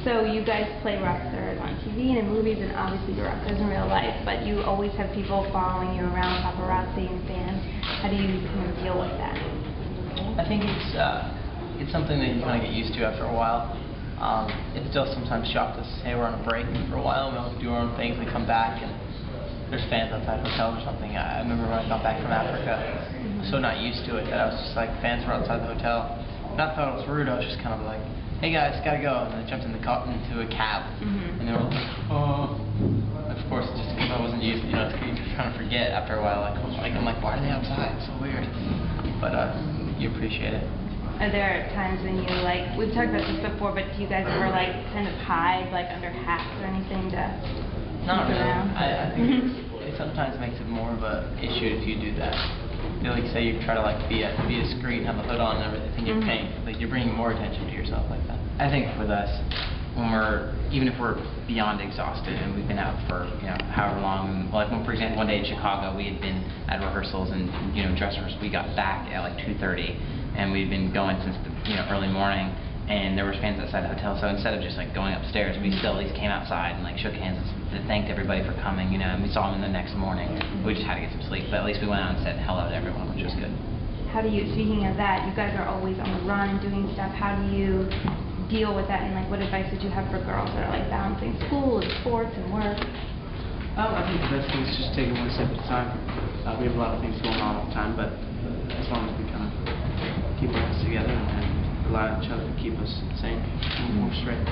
So you guys play rock stars on TV and in movies, and obviously you're rock stars in real life, but you always have people following you around, paparazzi and fans. How do you kind of deal with that? I think it's something that you kind of get used to after a while. It still sometimes shocks us. Hey, we're on a break for a while, and we'll do our own things. We come back, and there's fans outside hotels or something. I remember when I got back from Africa, I was so not used to it that I was just like, fans were outside the hotel. Not thought it was rude, I was just kind of like, hey guys, gotta go, and then I jumped into a cab, and they were like, oh. Of course, just because I wasn't used, you kind of forget after a while, I'm like, why are they outside? It's so weird. But you appreciate it. Are there times when you, like, we've talked about this before, but do you guys ever, like, kind of hide, like, under hats or anything to Not keep really. around? I think it sometimes makes it more of an issue if you do that. You like say you try to like be discreet, have a hood on and everything, you're paying, like you're bringing more attention to yourself like that. I think with us, even if we're beyond exhausted and we've been out for however long, like for example one day in Chicago we had been at rehearsals and dress rehearsal, we got back at like 2:30 and we'd been going since the early morning, and there were fans outside the hotel, so instead of just like going upstairs, we still at least came outside and like shook hands and thanked everybody for coming, and we saw them the next morning. We just had to get some sleep, but at least we went out and said hello to everyone, which was good. How do you, speaking of that, you guys are always on the run doing stuff, how do you deal with that, and like what advice would you have for girls that are like balancing school and sports and work? I think the best thing is just take it one step at a time. We have a lot of things going on all the time, but as long as we kind of keep our heads together and rely on each other to keep us sane and more straight.